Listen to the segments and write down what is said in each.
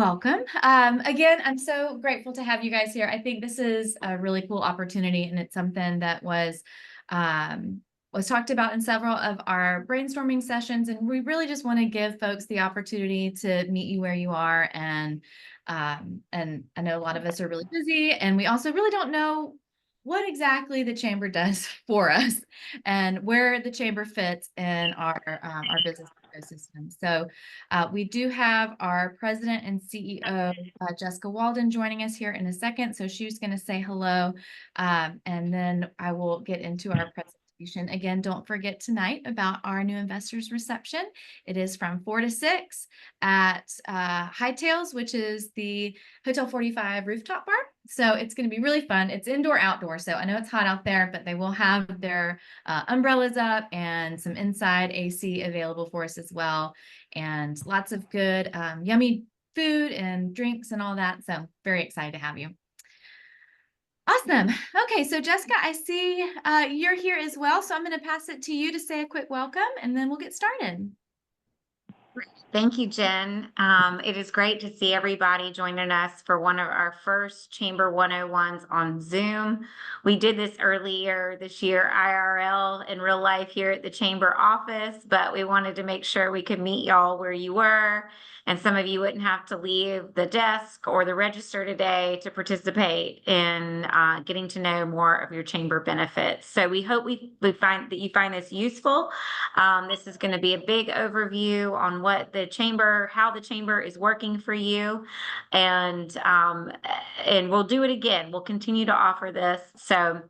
Welcome. Again, I'm so grateful to have you guys here. I think this is a really cool opportunity, and it's something that was talked about in several of our brainstorming sessions. And we really just want to give folks the opportunity to meet you where you are. And I know a lot of us are really busy, and we also really don't know what exactly the chamber does for us and where the chamber fits in our business ecosystem. So we do have our president and CEO, Jessica Walden, joining us here in a second. So she's going to say hello, and then I will get into our presentation. Again, don't forget tonight about our new investors reception. It is from 4 to 6 at Hightails, which is the Hotel 45 rooftop bar. So it's going to be really fun. It's indoor, outdoor. So I know it's hot out there, but they will have their umbrellas up and some inside AC available for us as well, and lots of good, yummy food and drinks and all that. So very excited to have you. Awesome. Okay, so Jessica, I see you're here as well. So I'm going to pass it to you to say a quick welcome, and then we'll get started. Thank you, Jen. It is great to see everybody joining us for one of our first Chamber 101s on Zoom. We did this earlier this year, IRL, in real life here at the Chamber office, but we wanted to make sure we could meet y'all where you were, and some of you wouldn't have to leave the desk or the register today to participate in getting to know more of your Chamber benefits. So we hope we find that you find this useful. This is going to be a big overview on what how the chamber is working for you, and we'll do it again. We'll continue to offer this. So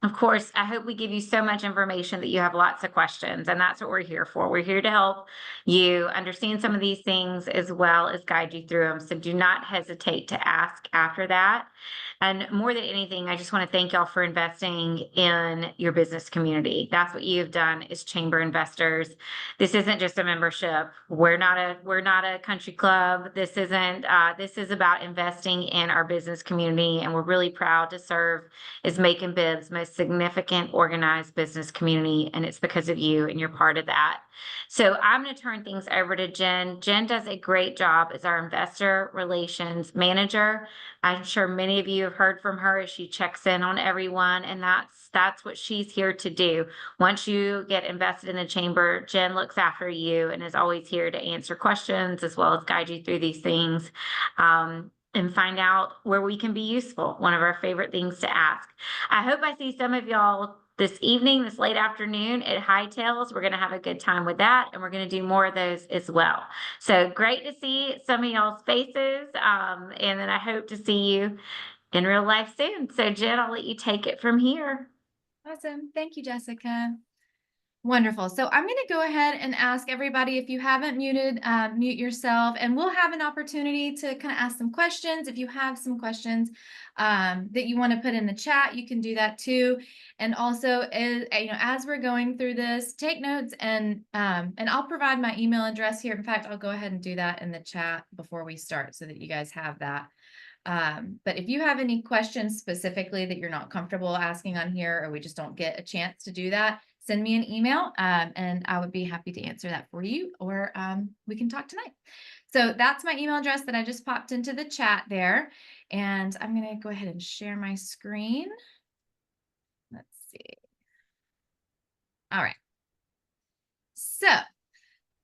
of course, I hope we give you so much information that you have lots of questions, and that's what we're here for. We're here to help you understand some of these things as well as guide you through them. So do not hesitate to ask after that. And more than anything, I just want to thank y'all for investing in your business community. That's what you've done as chamber investors. This isn't just a membership. We're not a country club. This isn't. This is about investing in our business community, and we're really proud to serve as Macon Biv's most significant organized business community, and it's because of you, and you're part of that. So I'm going to turn things over to Jen. Jen does a great job as our investor relations manager. I'm sure many of you have heard from her as she checks in on everyone, and that's what she's here to do. Once you get invested in the chamber, Jen looks after you and is always here to answer questions as well as guide you through these things. And find out where we can be useful. One of our favorite things to ask. I hope I see some of y'all this evening, this late afternoon at Hightails. We're going to have a good time with that, and we're going to do more of those as well. So great to see some of y'all's faces, and then I hope to see you in real life soon. So Jen, I'll let you take it from here. Awesome. Thank you, Jessica. Wonderful. So I'm going to go ahead and ask everybody, if you haven't muted, mute yourself, and we'll have an opportunity to kind of ask some questions. If you have some questions that you want to put in the chat, you can do that too. And also, as we're going through this, take notes, and I'll provide my email address here. In fact, I'll go ahead and do that in the chat before we start so that you guys have that. But if you have any questions specifically that you're not comfortable asking on here, or we just don't get a chance to do that, send me an email, and I would be happy to answer that for you, or we can talk tonight. So that's my email address that I just popped into the chat there. And I'm going to go ahead and share my screen. Let's see. All right. So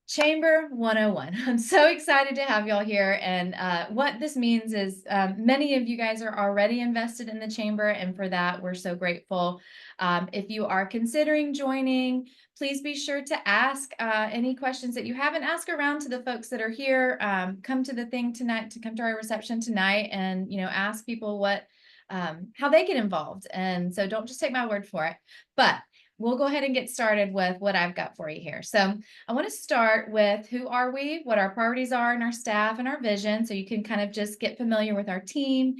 Chamber 101. I'm so excited to have y'all here. And what this means is many of you guys are already invested in the chamber, and for that, we're so grateful. If you are considering joining, please be sure to ask any questions that you haven't. Ask around to the folks that are here. Come to the thing tonight, come to our reception tonight, and ask people how they get involved. And so don't just take my word for it, but we'll go ahead and get started with what I've got for you here. So I want to start with who are we, what our priorities are, and our staff and our vision, so you can kind of just get familiar with our team.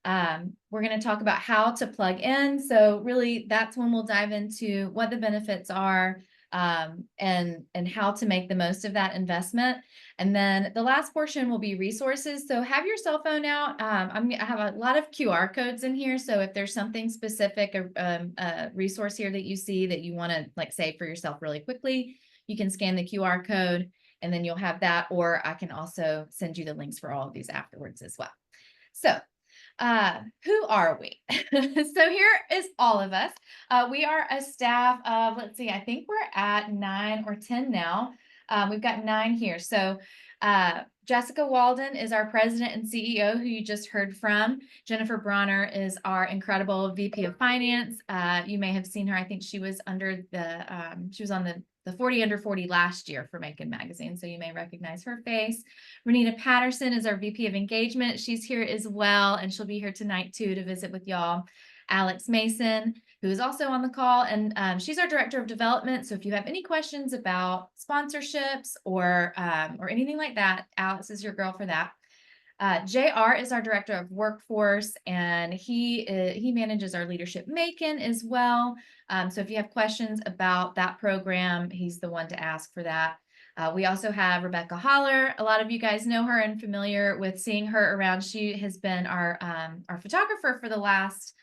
We're going to talk about how to plug in. So really, that's when we'll dive into what the benefits are, and how to make the most of that investment. And then the last portion will be resources. So have your cell phone out. I have a lot of QR codes in here. So if there's something specific, a resource here that you see that you want to save for yourself really quickly, you can scan the QR code and then you'll have that, or I can also send you the links for all of these afterwards as well. So who are we? So here is all of us. We are a staff of, let's see, I think we're at 9 or 10 now. We've got 9 here. So Jessica Walden is our president and CEO, who you just heard from. Jennifer Bronner is our incredible VP of Finance. You may have seen her. I think she was under the, she was on the 40 Under 40 last year for Macon Magazine, so you may recognize her face. Renita Patterson is our VP of Engagement. She's here as well, and she'll be here tonight too to visit with y'all. Alex Mason, who is also on the call, and she's our Director of Development. So if you have any questions about sponsorships or anything like that, Alex is your girl for that. JR is our Director of Workforce, and he manages our Leadership Macon as well. So if you have questions about that program, he's the one to ask for that. We also have Rebecca Holler. A lot of you guys know her and familiar with seeing her around. She has been our photographer for the last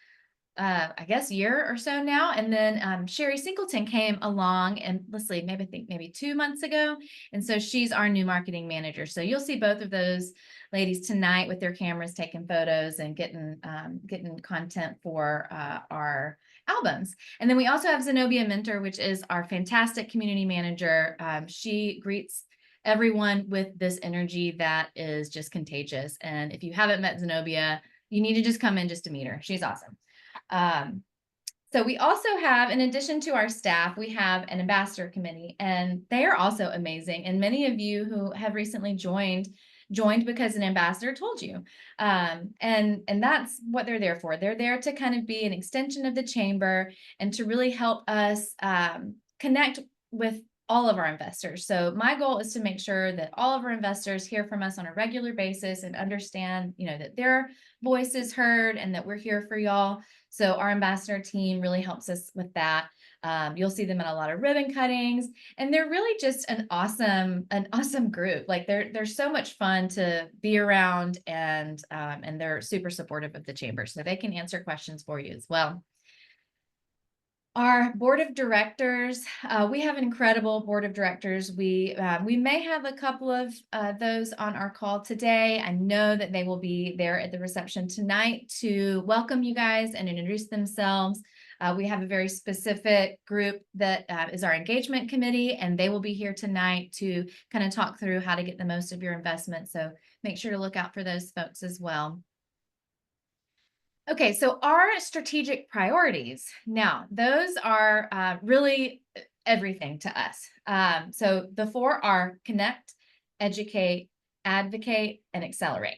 I guess year or so now. And then Sherry Singleton came along, and let's see, maybe 2 months ago. And so she's our new marketing manager. So you'll see both of those ladies tonight with their cameras taking photos and getting content for our albums. And then we also have Zenobia Mentor, which is our fantastic community manager. She greets everyone with this energy that is just contagious. And if you haven't met Zenobia, you need to just come in just to meet her. She's awesome. So we also have, in addition to our staff, we have an ambassador committee, and they are also amazing. And many of you who have recently joined because an ambassador told you. And that's what they're there for. They're there to kind of be an extension of the chamber and to really help us connect with all of our investors. So my goal is to make sure that all of our investors hear from us on a regular basis and understand, that their voice is heard and that we're here for y'all. So our ambassador team really helps us with that. You'll see them at a lot of ribbon cuttings, and they're really just an awesome group. Like they're so much fun to be around, and they're super supportive of the chamber, so they can answer questions for you as well. Our board of directors, we have an incredible board of directors. We may have a couple of those on our call today. I know that they will be there at the reception tonight to welcome you guys and introduce themselves. We have a very specific group that is our engagement committee, and they will be here tonight to kind of talk through how to get the most of your investment. So make sure to look out for those folks as well. Okay, so our strategic priorities. Now, those are really everything to us. So the 4 are connect, educate, advocate, and accelerate.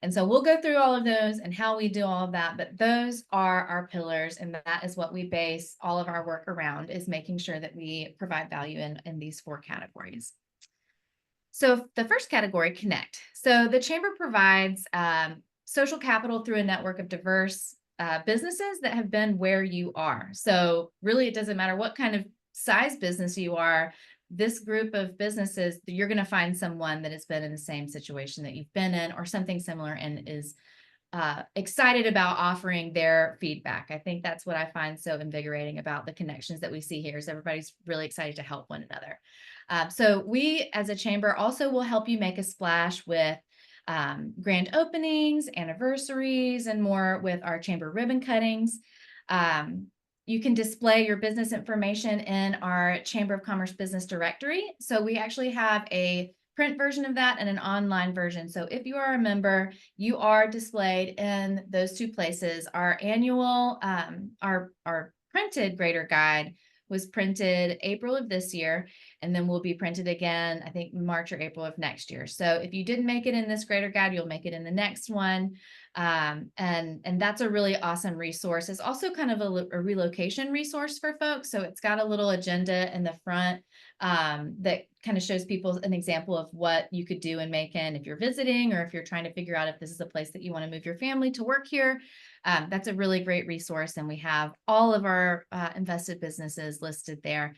And so we'll go through all of those and how we do all of that, but those are our pillars, and that is what we base all of our work around, is making sure that we provide value in these 4 categories. So the first category, connect. So the chamber provides social capital through a network of diverse businesses that have been where you are. So really, it doesn't matter what kind of size business you are. This group of businesses, you're going to find someone that has been in the same situation that you've been in or something similar, and is excited about offering their feedback. I think that's what I find so invigorating about the connections that we see here, is everybody's really excited to help one another. So we as a chamber also will help you make a splash with grand openings, anniversaries, and more with our chamber ribbon cuttings. You can display your business information in our Chamber of Commerce business directory. So we actually have a print version of that and an online version. So if you are a member, you are displayed in those 2 places. Our annual, our printed grader guide was printed April of this year, and then will be printed again, I think March or April of next year. So if you didn't make it in this grader guide, you'll make it in the next one. And that's a really awesome resource. It's also kind of a relocation resource for folks. So it's got a little agenda in the front that kind of shows people an example of what you could do in Macon if you're visiting, or if you're trying to figure out if this is a place that you want to move your family to work here. That's a really great resource, and we have all of our invested businesses listed there.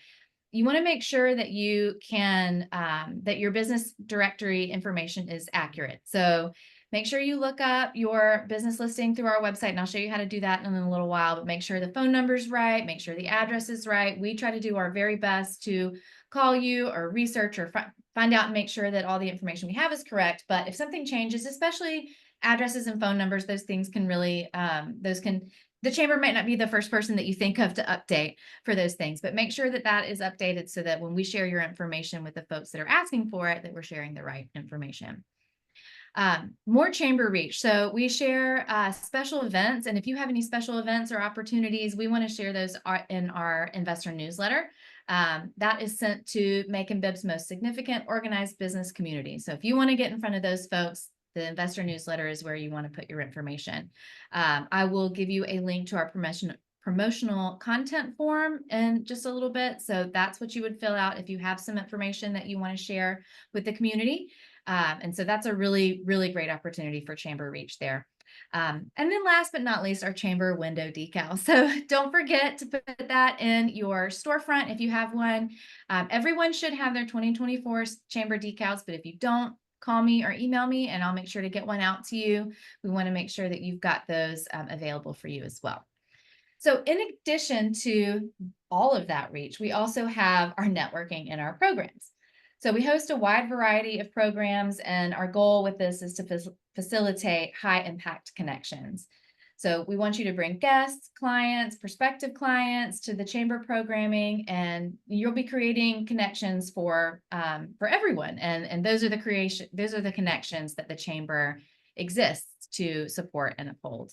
You want to make sure that you can, that your business directory information is accurate. So make sure you look up your business listing through our website, and I'll show you how to do that in a little while, but make sure the phone number is right, make sure the address is right. We try to do our very best to call you or research or find out and make sure that all the information we have is correct. But if something changes, especially addresses and phone numbers, those things can really, the chamber might not be the first person that you think of to update for those things, but make sure that that is updated so that when we share your information with the folks that are asking for it, that we're sharing the right information. More chamber reach. So we share special events. And if you have any special events or opportunities, we want to share those in our investor newsletter. That is sent to Macon Bibb's most significant organized business community. So if you want to get in front of those folks, the investor newsletter is where you want to put your information. I will give you a link to our promotional content form in just a little bit. So that's what you would fill out if you have some information that you want to share with the community. And so that's a really, really great opportunity for chamber reach there. And then last but not least, our chamber window decal. So don't forget to put that in your storefront if you have one. Everyone should have their 2024 chamber decals, but if you don't, call me or email me and I'll make sure to get one out to you. We want to make sure that you've got those available for you as well. So in addition to all of that reach, we also have our networking in our programs. So we host a wide variety of programs, and our goal with this is to facilitate high impact connections. So we want you to bring guests, clients, prospective clients to the chamber programming, and you'll be creating connections for everyone. And those are the connections that the chamber exists to support and uphold.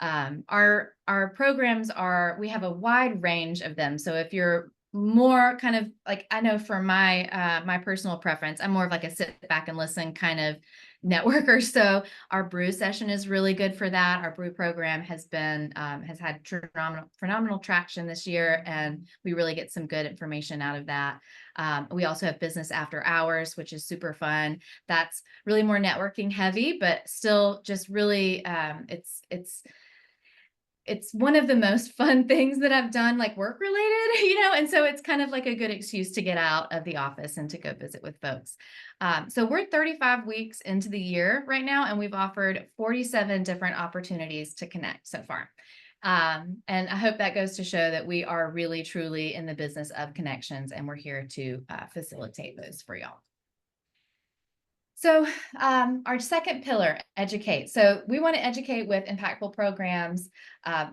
Our programs we have a wide range of them. So if you're more kind of like, I know for my personal preference, I'm more of like a sit back and listen kind of networker. So our brew session is really good for that. Our brew program has had phenomenal traction this year, and we really get some good information out of that. We also have business after hours, which is super fun. That's really more networking heavy, but still just really, it's one of the most fun things that I've done, like work related, and so it's kind of like a good excuse to get out of the office and to go visit with folks. So we're 35 weeks into the year right now, and we've offered 47 different opportunities to connect so far. And I hope that goes to show that we are really, truly in the business of connections, and we're here to facilitate those for y'all. So our second pillar, educate. So we want to educate with impactful programs.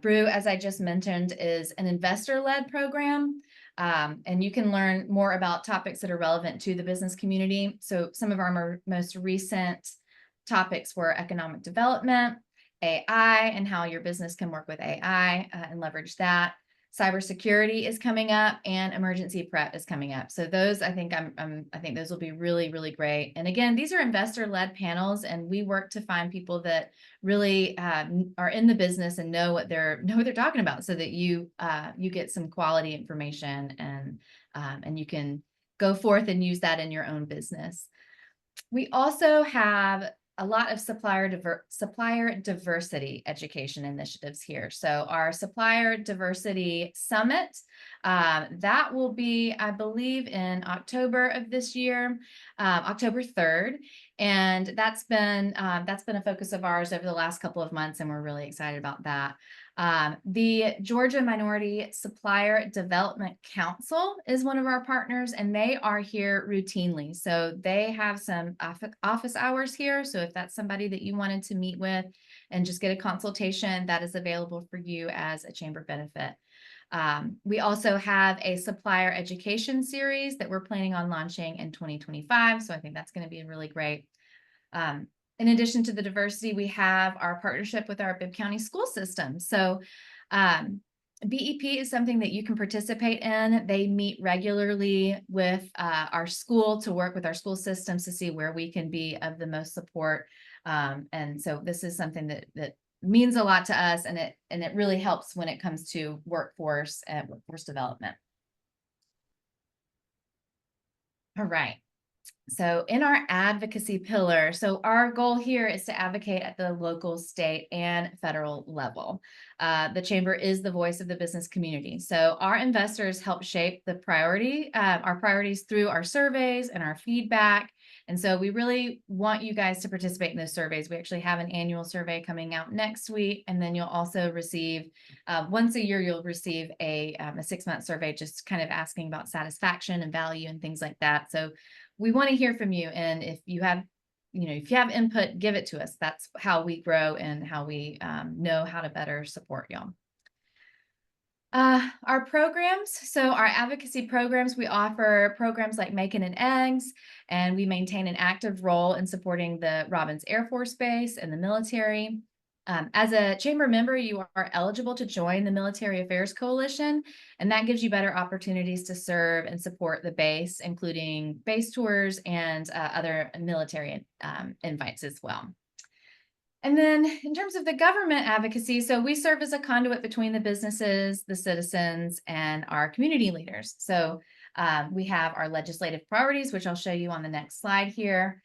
Brew, as I just mentioned, is an investor-led program. And you can learn more about topics that are relevant to the business community. So some of our most recent topics were economic development, AI, and how your business can work with AI and leverage that. Cybersecurity is coming up, and emergency prep is coming up. So those, I think those will be really, really great. And again, these are investor-led panels, and we work to find people that really are in the business and know what they're talking about, so that you get some quality information, and you can go forth and use that in your own business. We also have a lot of supplier diversity education initiatives here. So our Supplier Diversity Summit, that will be, I believe, in October of this year, October 3rd. And that's been a focus of ours over the last couple of months, and we're really excited about that. The Georgia Minority Supplier Development Council is one of our partners, and they are here routinely. So they have some office hours here. So if that's somebody that you wanted to meet with and just get a consultation, that is available for you as a chamber benefit. We also have a supplier education series that we're planning on launching in 2025. So I think that's going to be really great. In addition to the diversity, we have our partnership with our Bibb County school system. So BEP is something that you can participate in. They meet regularly with our school to work with our school systems to see where we can be of the most support. And so this is something that means a lot to us, and it really helps when it comes to workforce and workforce development. All right. So in our advocacy pillar, so our goal here is to advocate at the local, state, and federal level. The chamber is the voice of the business community. So our investors help shape our priorities through our surveys and our feedback. And so we really want you guys to participate in those surveys. We actually have an annual survey coming out next week, and then you'll also receive, once a year, you'll receive a 6-month survey, just kind of asking about satisfaction and value and things like that. So we want to hear from you. And if you have input, give it to us. That's how we grow and how we know how to better support y'all. Our programs, so our advocacy programs, we offer programs like Making an Eggs, and we maintain an active role in supporting the Robins Air Force Base and the military. As a chamber member, you are eligible to join the Military Affairs Coalition, and that gives you better opportunities to serve and support the base, including base tours and other military invites as well. And then in terms of the government advocacy, so we serve as a conduit between the businesses, the citizens, and our community leaders. So we have our legislative priorities, which I'll show you on the next slide here.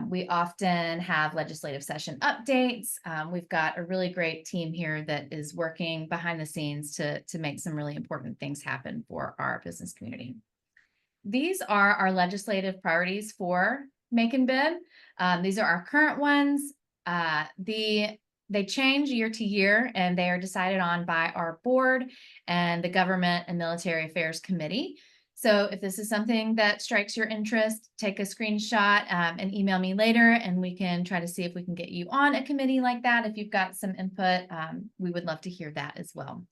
We often have legislative session updates. We've got a really great team here that is working behind the scenes to make some really important things happen for our business community. These are our legislative priorities for Make and Bid. These are our current ones. They change year to year, and they are decided on by our board and the Government and Military Affairs Committee. So if this is something that strikes your interest, take a screenshot and email me later, and we can try to see if we can get you on a committee like that. If you've got some input, we would love to hear that as well.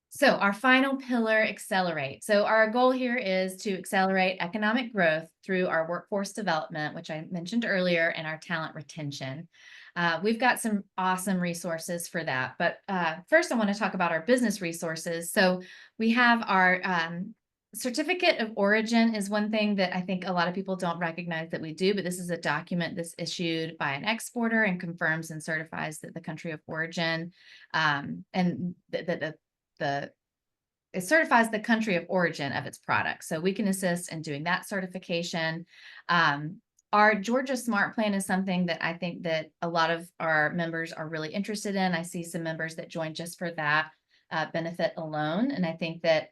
So our final pillar, accelerate. So our goal here is to accelerate economic growth through our workforce development, which I mentioned earlier, and our talent retention. We've got some awesome resources for that. But first, I want to talk about our business resources. So we have our certificate of origin is one thing that I think a lot of people don't recognize that we do, but this is a document that's issued by an exporter and confirms and certifies that the country of origin and it certifies the country of origin of its products. So we can assist in doing that certification. Our Georgia Smart Plan is something that I think that a lot of our members are really interested in. I see some members that join just for that benefit alone. And I think that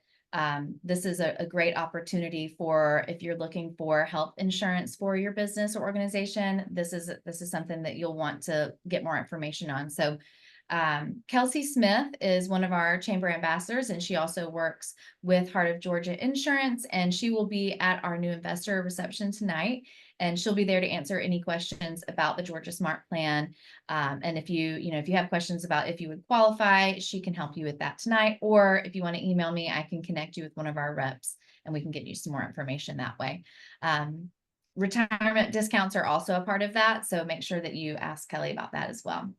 this is a great opportunity for if you're looking for health insurance for your business or organization. This is something that you'll want to get more information on. So Kelsey Smith is one of our chamber ambassadors, and she also works with Heart of Georgia Insurance, and she will be at our new investor reception tonight, and she'll be there to answer any questions about the Georgia Smart Plan. And if you have questions about if you would qualify, she can help you with that tonight. Or if you want to email me, I can connect you with one of our reps, and we can get you some more information that way. Retirement discounts are also a part of that, so make sure that you ask Kelly about that as well.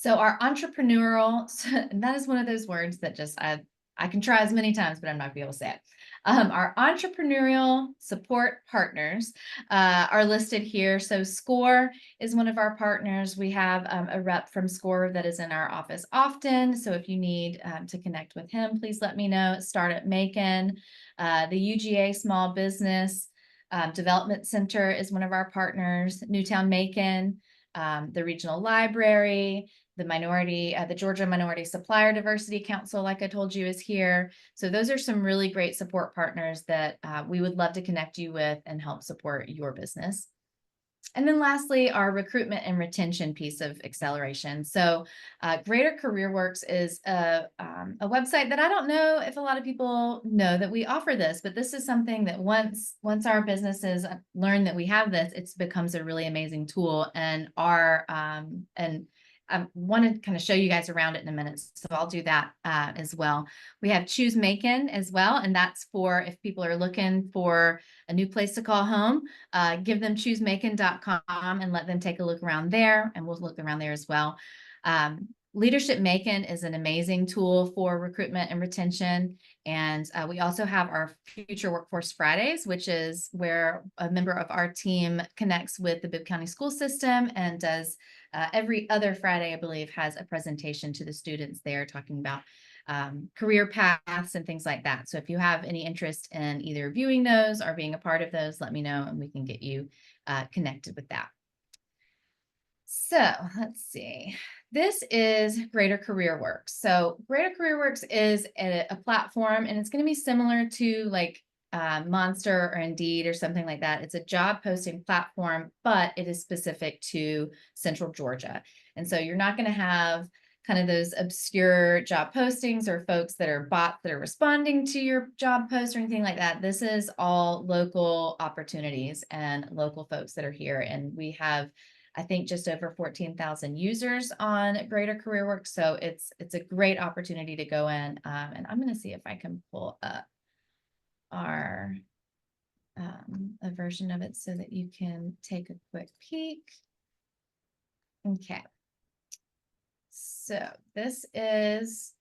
So our entrepreneurial, and that is one of those words that just I can try as many times, but I'm not gonna be able to say it. Our entrepreneurial support partners are listed here. So SCORE is one of our partners. We have a rep from SCORE that is in our office often. So if you need to connect with him, please let me know. Startup Macon, the UGA Small Business Development Center is one of our partners. Newtown Macon, the Regional Library, the Georgia Minority Supplier Diversity Council, like I told you, is here. So those are some really great support partners that we would love to connect you with and help support your business. And then lastly, our recruitment and retention piece of acceleration. So Greater CareerWorks is a website that I don't know if a lot of people know that we offer this, but this is something that once our businesses learn that we have this, it becomes a really amazing tool. And I want to kind of show you guys around it in a minute, so I'll do that as well. We have Choose Macon as well, and that's for if people are looking for a new place to call home, give them choosemacon.com and let them take a look around there, and we'll look around there as well. Leadership Macon is an amazing tool for recruitment and retention. And we also have our Future Workforce Fridays, which is where a member of our team connects with the Bibb County School System and does every other Friday, I believe, has a presentation to the students there talking about career paths and things like that. So if you have any interest in either viewing those or being a part of those, let me know and we can get you connected with that. So let's see. This is Greater CareerWorks. So Greater CareerWorks is a platform, and it's going to be similar to like Monster or Indeed or something like that. It's a job posting platform, but it is specific to Central Georgia. And so you're not going to have kind of those obscure job postings or folks that are bots that are responding to your job post or anything like that. This is all local opportunities and local folks that are here. And we have, I think, just over 14,000 users on Greater CareerWorks. So it's a great opportunity to go in. And I'm going to see if I can pull up our a version of it so that you can take a quick peek. Okay. So this is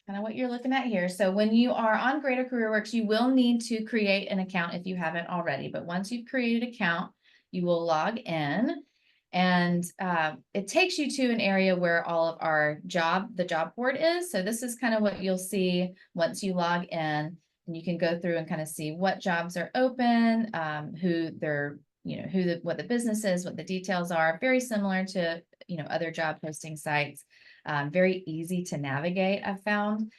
kind of what you're looking at here. So when you are on Greater CareerWorks, you will need to create an account if you haven't already. But once you've created an account, you will log in, and it takes you to an area where all of our the job board is. So this is kind of what you'll see once you log in, and you can go through and kind of see what jobs are open, who they're, what the business is, what the details are. Very similar to, other job posting sites. Very easy to navigate, I've found.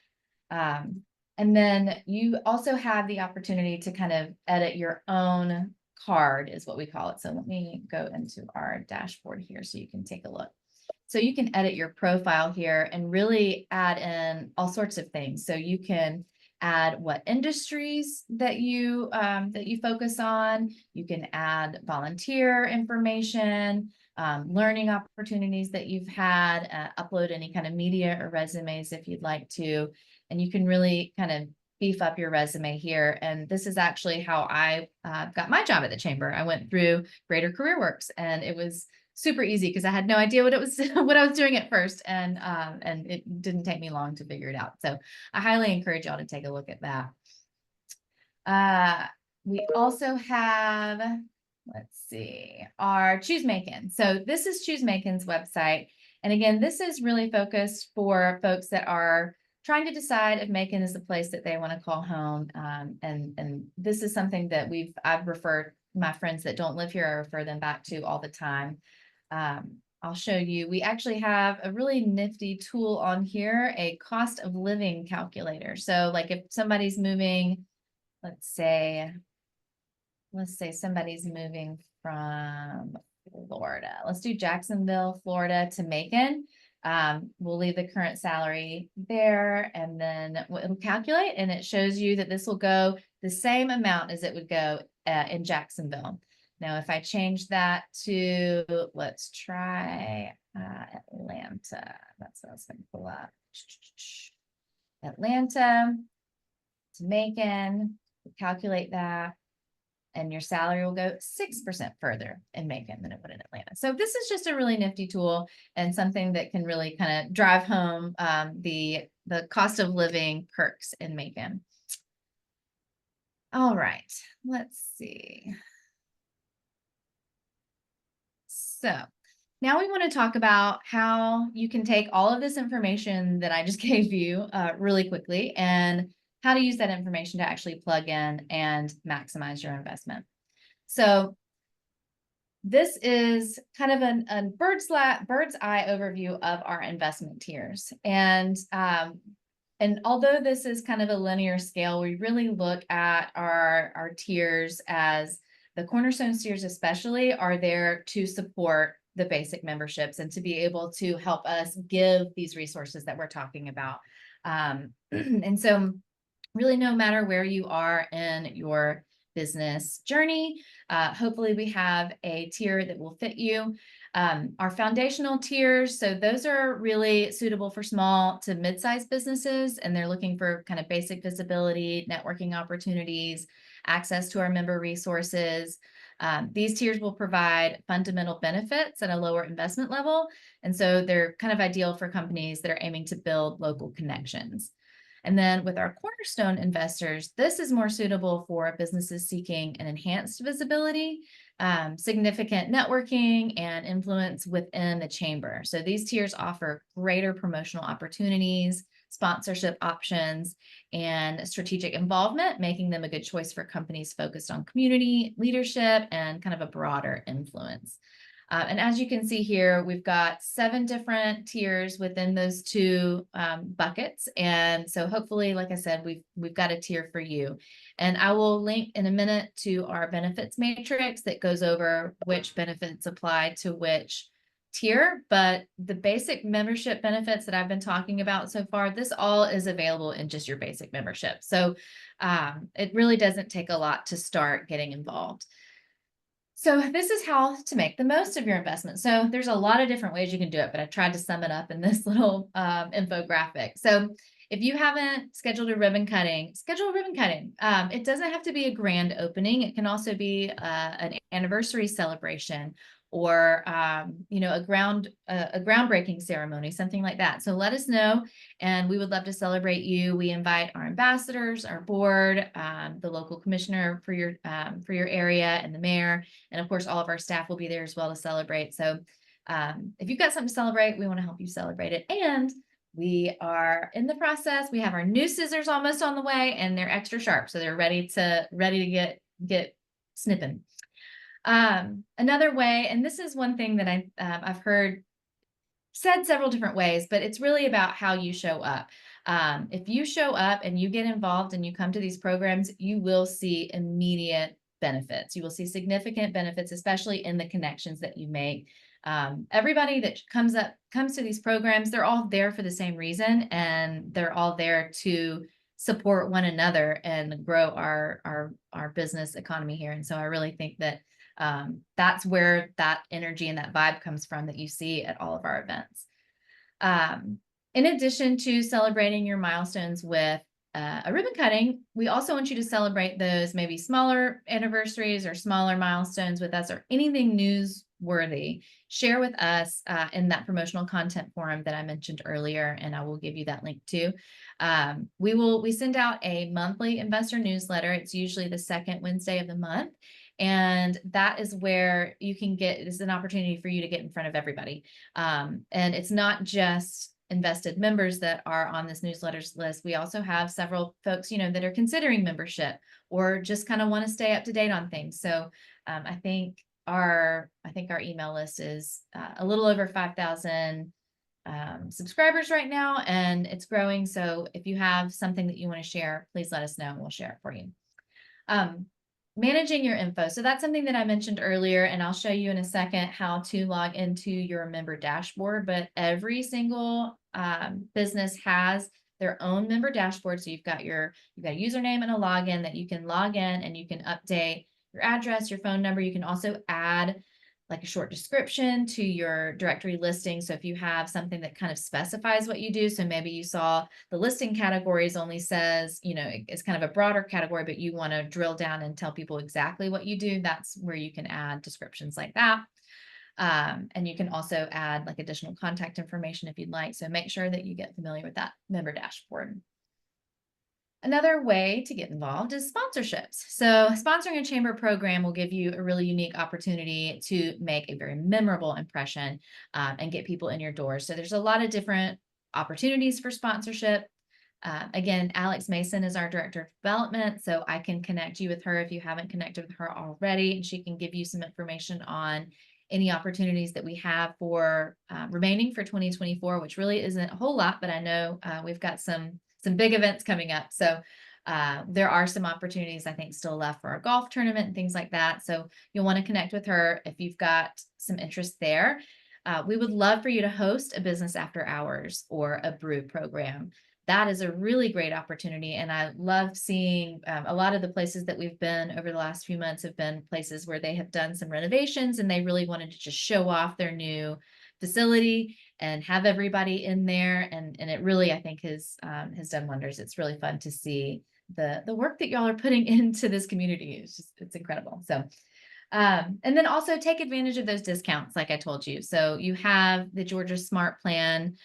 And then you also have the opportunity to kind of edit your own card, is what we call it. So let me go into our dashboard here so you can take a look. So you can edit your profile here and really add in all sorts of things. So you can add what industries that you focus on. You can add volunteer information, learning opportunities that you've had, upload any kind of media or resumes if you'd like to, and you can really kind of beef up your resume here. And this is actually how I got my job at the chamber. I went through Greater CareerWorks, and it was super easy because I had no idea what it was, what I was doing at first, and it didn't take me long to figure it out. So I highly encourage y'all to take a look at that. We also have, let's see, our Choose Macon. So this is Choose Macon's website. And again, this is really focused for folks that are trying to decide if Macon is the place that they want to call home. And this is something that I've referred my friends that don't live here, I refer them back to all the time. I'll show you. We actually have a really nifty tool on here, a cost of living calculator. So like if somebody's moving, let's say somebody's moving from Florida. Let's do Jacksonville, Florida to Macon. We'll leave the current salary there, and then it'll calculate, and it shows you that this will go the same amount as it would go in Jacksonville. Now, if I change that to, let's try Atlanta. That's what I was going to pull up. Atlanta to Macon, calculate that, and your salary will go 6% further in Macon than it would in Atlanta. So this is just a really nifty tool and something that can really kind of drive home the cost of living perks in Macon. All right, let's see. So now we want to talk about how you can take all of this information that I just gave you really quickly and how to use that information to actually plug in and maximize your investment. So this is kind of a bird's eye overview of our investment tiers. And although this is kind of a linear scale, we really look at our tiers as the Cornerstone tiers especially are there to support the basic memberships and to be able to help us give these resources that we're talking about. And so really, no matter where you are in your business journey, hopefully we have a tier that will fit you. Our foundational tiers, so those are really suitable for small to mid-sized businesses, and they're looking for kind of basic visibility, networking opportunities, access to our member resources. These tiers will provide fundamental benefits at a lower investment level, and so they're kind of ideal for companies that are aiming to build local connections. And then with our Cornerstone investors, this is more suitable for businesses seeking an enhanced visibility, significant networking, and influence within the chamber. So these tiers offer greater promotional opportunities, sponsorship options, and strategic involvement, making them a good choice for companies focused on community, leadership, and kind of a broader influence. And as you can see here, we've got 7 different tiers within those 2 buckets. And so hopefully, like I said, we've got a tier for you. And I will link in a minute to our benefits matrix that goes over which benefits apply to which tier. But the basic membership benefits that I've been talking about so far, this all is available in just your basic membership. So it really doesn't take a lot to start getting involved. So this is how to make the most of your investment. So there's a lot of different ways you can do it, but I tried to sum it up in this little infographic. So if you haven't scheduled a ribbon cutting, schedule a ribbon cutting. It doesn't have to be a grand opening. It can also be an anniversary celebration or a groundbreaking ceremony, something like that. So let us know, and we would love to celebrate you. We invite our ambassadors, our board, the local commissioner for your area, and the mayor. And of course, all of our staff will be there as well to celebrate. So if you've got something to celebrate, we want to help you celebrate it. And we are in the process. We have our new scissors almost on the way, and they're extra sharp. So they're ready to get snipping. Another way, and this is one thing that I've heard said several different ways, but it's really about how you show up. If you show up and you get involved and you come to these programs, you will see immediate benefits. You will see significant benefits, especially in the connections that you make. Everybody that comes to these programs, they're all there for the same reason, and they're all there to support one another and grow our business economy here. And so I really think that that's where that energy and that vibe comes from that you see at all of our events. In addition to celebrating your milestones with a ribbon cutting, we also want you to celebrate those maybe smaller anniversaries or smaller milestones with us, or anything newsworthy. Share with us in that promotional content forum that I mentioned earlier, and I will give you that link too. We send out a monthly investor newsletter. It's usually the second Wednesday of the month. And that is where it's an opportunity for you to get in front of everybody. And it's not just invested members that are on this newsletters list. We also have several folks, that are considering membership or just kind of want to stay up to date on things. So I think our email list is a little over 5,000 subscribers right now, and it's growing. So if you have something that you want to share, please let us know and we'll share it for you. Managing your info. So that's something that I mentioned earlier, and I'll show you in a second how to log into your member dashboard. But every single business has their own member dashboard. So you've got a username and a login that you can log in, and you can update your address, your phone number. You can also add like a short description to your directory listing. So if you have something that kind of specifies what you do, so maybe you saw the listing categories only says, it's kind of a broader category, but you want to drill down and tell people exactly what you do, that's where you can add descriptions like that. And you can also add like additional contact information if you'd like. So make sure that you get familiar with that member dashboard. Another way to get involved is sponsorships. So sponsoring a chamber program will give you a really unique opportunity to make a very memorable impression and get people in your doors. So there's a lot of different opportunities for sponsorship. Again, Alex Mason is our director of development, so I can connect you with her if you haven't connected with her already, and she can give you some information on any opportunities that we have for remaining for 2024, which really isn't a whole lot, but I know we've got some big events coming up. So there are some opportunities, I think, still left for our golf tournament and things like that. So you'll want to connect with her if you've got some interest there. We would love for you to host a business after hours or a brew program. That is a really great opportunity. And I love seeing a lot of the places that we've been over the last few months have been places where they have done some renovations and they really wanted to just show off their new facility and have everybody in there. And it really, I think, has done wonders. It's really fun to see the work that y'all are putting into this community. It's incredible. So, and then also take advantage of those discounts, like I told you. So you have the Georgia Smart Plan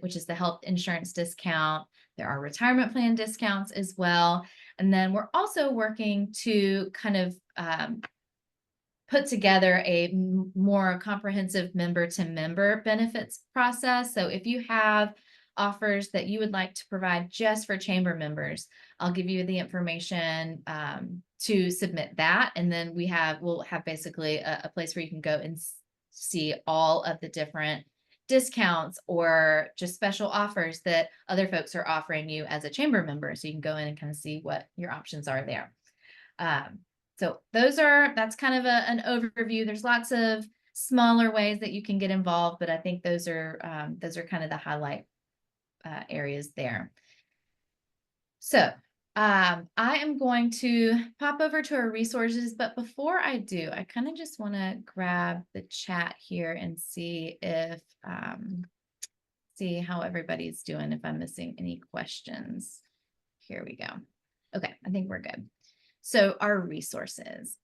which is the health insurance discount. There are retirement plan discounts as well. And then we're also working to kind of put together a more comprehensive member-to-member benefits process. So if you have offers that you would like to provide just for chamber members, I'll give you the information to submit that. And then we'll have basically a place where you can go and see all of the different discounts or just special offers that other folks are offering you as a chamber member. So you can go in and kind of see what your options are there. So that's kind of an overview. There's lots of smaller ways that you can get involved, but I think those are kind of the highlight areas there. So I am going to pop over to our resources, but before I do, I kind of just want to grab the chat here and see if see how everybody's doing, if I'm missing any questions. Here we go. Okay, I think we're good. So our resources.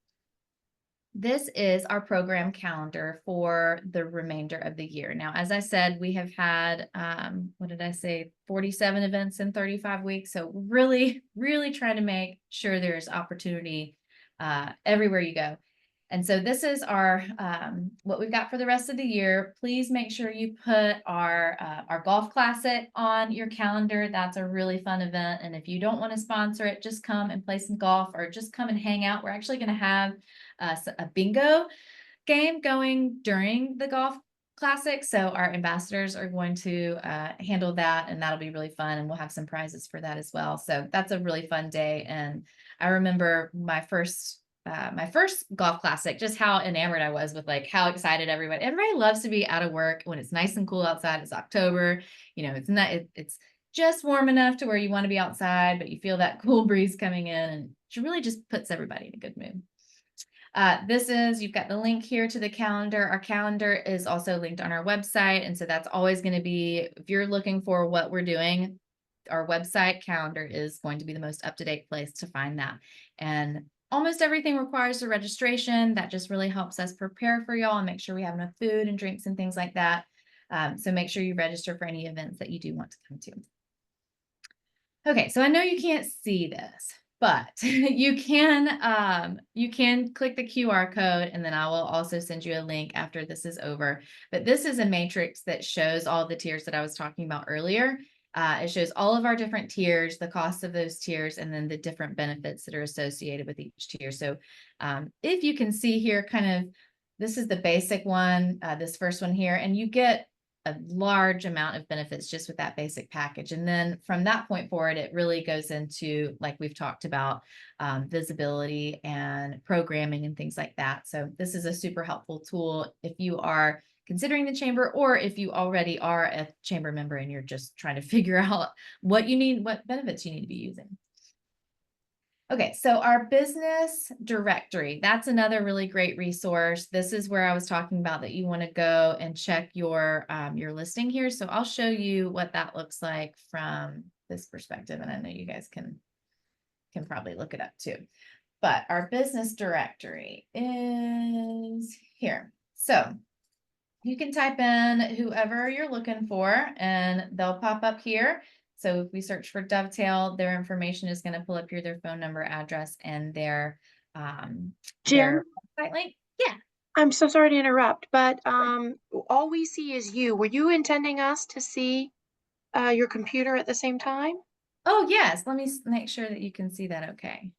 This is our program calendar for the remainder of the year. Now, as I said, we have had, what did I say, 47 events in 35 weeks. So really, really trying to make sure there's opportunity everywhere you go. And so this is our what we've got for the rest of the year. Please make sure you put our golf classic on your calendar. That's a really fun event. And if you don't want to sponsor it, just come and play some golf or just come and hang out. We're actually going to have a bingo game going during the golf classic. So our ambassadors are going to handle that, and that'll be really fun. And we'll have some prizes for that as well. So that's a really fun day. And I remember my first golf classic, just how enamored I was with like how excited everybody loves to be out of work when it's nice and cool outside. It's October, it's not, it's just warm enough to where you want to be outside, but you feel that cool breeze coming in, and it really just puts everybody in a good mood. You've got the link here to the calendar. Our calendar is also linked on our website. And so that's always going to be, if you're looking for what we're doing, our website calendar is going to be the most up-to-date place to find that. And almost everything requires a registration. That just really helps us prepare for y'all and make sure we have enough food and drinks and things like that. So make sure you register for any events that you do want to come to. Okay, so I know you can't see this, but you can click the QR code, and then I will also send you a link after this is over. But this is a matrix that shows all the tiers that I was talking about earlier. It shows all of our different tiers, the cost of those tiers, and then the different benefits that are associated with each tier. So if you can see here, kind of, this is the basic one, this first one here, and you get a large amount of benefits just with that basic package. And then from that point forward, it really goes into, like we've talked about, visibility and programming and things like that. So this is a super helpful tool if you are considering the chamber, or if you already are a chamber member and you're just trying to figure out what you need, what benefits you need to be using. Okay, so our business directory, that's another really great resource. This is where I was talking about that you want to go and check your listing here. So I'll show you what that looks like from this perspective. And I know you guys can probably look it up too. But our business directory is here. So you can type in whoever you're looking for and they'll pop up here. So if we search for Dovetail, their information is going to pull up here, their phone number, address, and their website link. Yeah. I'm so sorry to interrupt, but all we see is you. Were you intending us to see your computer at the same time? Oh, yes. Let me make sure that you can see that okay.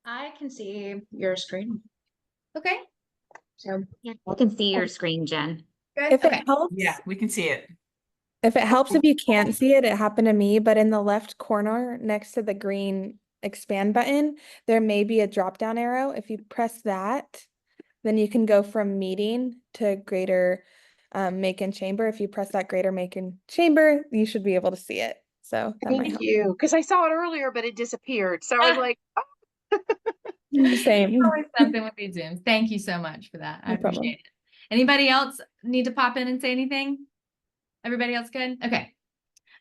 I can see your screen. Okay. So yeah, I can see your screen, Jen. Good. If Okay. it helps, Yeah, we can see it. if you can't see it, it happened to me, but in the left corner next to the green expand button, there may be a drop down arrow. If you press that, then you can go from meeting to greater Macon Chamber. If you press that greater Macon Chamber, you should be able to see it. So that might Thank help. you, because I saw it earlier, but it disappeared. So I was like, oh. Same. Always something with these Zooms. Thank you so much for that. I No problem. appreciate it. Anybody else need to pop in and say anything? Everybody else good? Okay.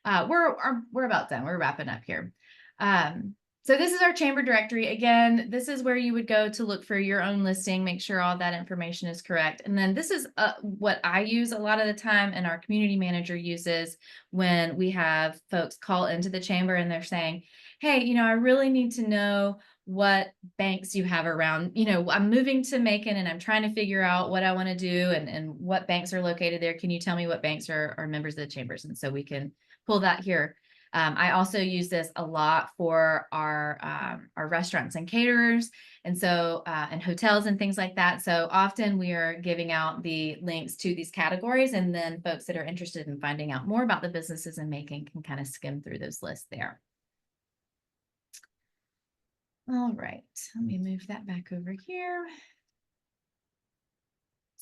We're about done. We're wrapping up here. So this is our chamber directory. Again, this is where you would go to look for your own listing, make sure all that information is correct. And then this is what I use a lot of the time and our community manager uses when we have folks call into the chamber and they're saying, hey, I really need to know what banks you have around. I'm moving to Macon and I'm trying to figure out what I want to do and what banks are located there. Can you tell me what banks are members of the chambers? And so we can pull that here. I also use this a lot for our restaurants and caterers, and so and hotels and things like that. So often we are giving out the links to these categories, and then folks that are interested in finding out more about the businesses in Macon can kind of skim through those lists there. All right, let me move that back over here.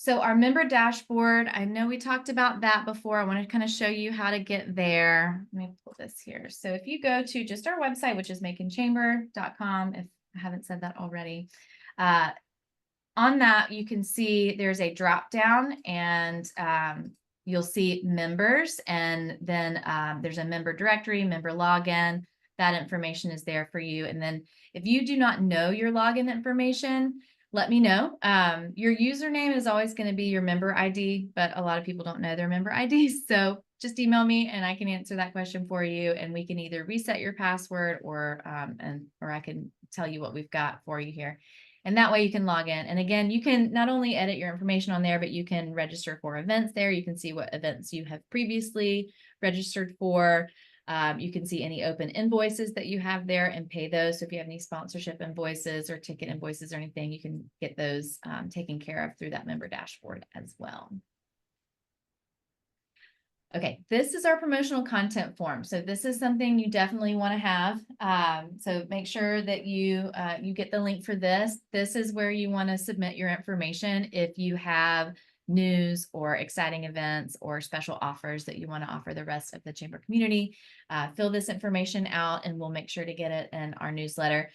So our member dashboard, I know we talked about that before. I want to kind of show you how to get there. Let me pull this here. So if you go to just our website, which is maconchamber.com, if I haven't said that already, on that you can see there's a drop down, and you'll see members, and then there's a member directory, member login. That information is there for you. And then if you do not know your login information, let me know. Your username is always going to be your member ID, but a lot of people don't know their member IDs. So just email me and I can answer that question for you. And we can either reset your password or I can tell you what we've got for you here. And that way you can log in. And again, you can not only edit your information on there, but you can register for events there. You can see what events you have previously registered for. You can see any open invoices that you have there and pay those. So if you have any sponsorship invoices or ticket invoices or anything, you can get those taken care of through that member dashboard as well. Okay, this is our promotional content form. So this is something you definitely want to have. So make sure that you get the link for this. This is where you want to submit your information if you have news or exciting events or special offers that you want to offer the rest of the chamber community. Fill this information out and we'll make sure to get it in our newsletter.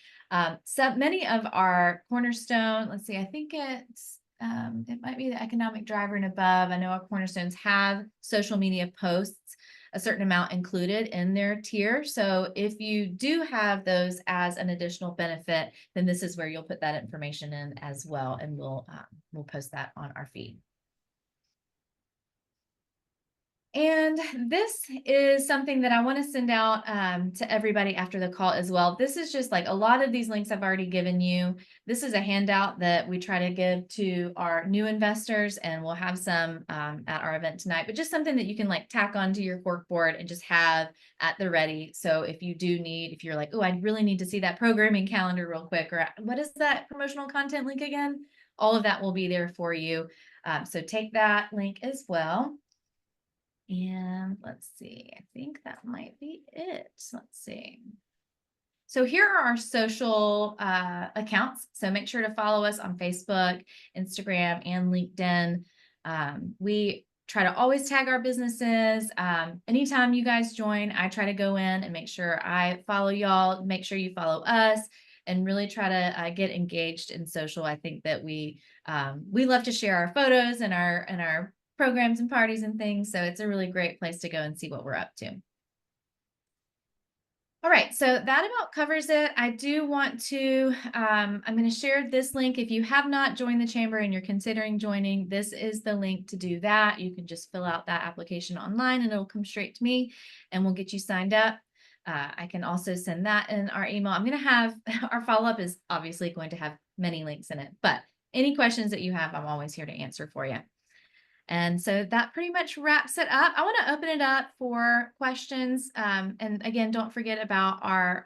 So many of our Cornerstone, let's see, I think it might be the economic driver and above. I know our Cornerstones have social media posts, a certain amount included in their tier. So if you do have those as an additional benefit, then this is where you'll put that information in as well. And we'll post that on our feed. And this is something that I want to send out to everybody after the call as well. This is just like a lot of these links I've already given you. This is a handout that we try to give to our new investors, and we'll have some at our event tonight, but just something that you can like tack onto your cork board and just have at the ready. So if you do need, if you're like, oh, I really need to see that programming calendar real quick, or what is that promotional content link again? All of that will be there for you. So take that link as well. And let's see, I think that might be it. Let's see. So here are our social accounts. So make sure to follow us on Facebook, Instagram, and LinkedIn. We try to always tag our businesses. Anytime you guys join, I try to go in and make sure I follow y'all, make sure you follow us, and really try to get engaged in social. I think that we love to share our photos and our programs and parties and things. So it's a really great place to go and see what we're up to. All right, so that about covers it. I do want to, I'm going to share this link. If you have not joined the chamber and you're considering joining, this is the link to do that. You can just fill out that application online and it'll come straight to me and we'll get you signed up. I can also send that in our email. I'm going to have, our follow-up is obviously going to have many links in it, but any questions that you have, I'm always here to answer for you. And so that pretty much wraps it up. I want to open it up for questions. And again, don't forget about our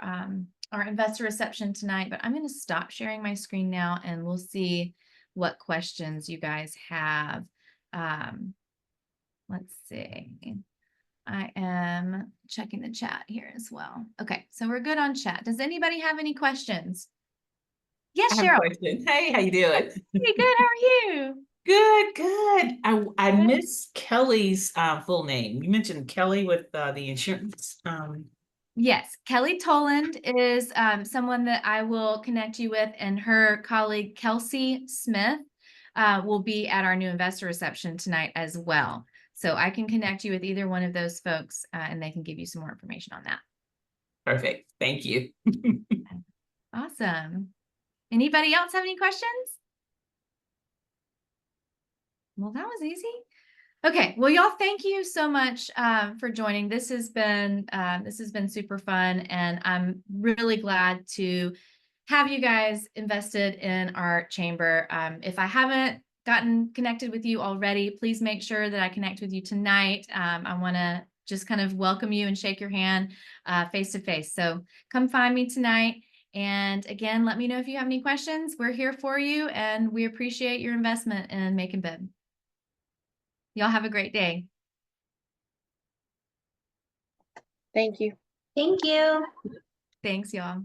investor reception tonight, but I'm going to stop sharing my screen now and we'll see what questions you guys have. Let's see. I am checking the chat here as well. Okay, so we're good on chat. Does anybody have any questions? Yes, I have a Cheryl. question. Hey, how you doing? Hey, good. How are you? Good. I missed Kelly's full name. You mentioned Kelly with the insurance. Yes, Kelly Toland is someone that I will connect you with, and her colleague Kelsey Smith will be at our new investor reception tonight as well. So I can connect you with either one of those folks and they can give you some more information on that. Perfect. Thank you. Awesome. Anybody else have any questions? Well, that was easy. Okay, well, y'all, thank you so much for joining. This has been super fun, and I'm really glad to have you guys invested in our chamber. If I haven't gotten connected with you already, please make sure that I connect with you tonight. I want to just kind of welcome you and shake your hand face to face. So come find me tonight. And again, let me know if you have any questions. We're here for you, and we appreciate your investment in Macon Bibb. Y'all have a great day. Thank you. Thank you. Thanks, y'all.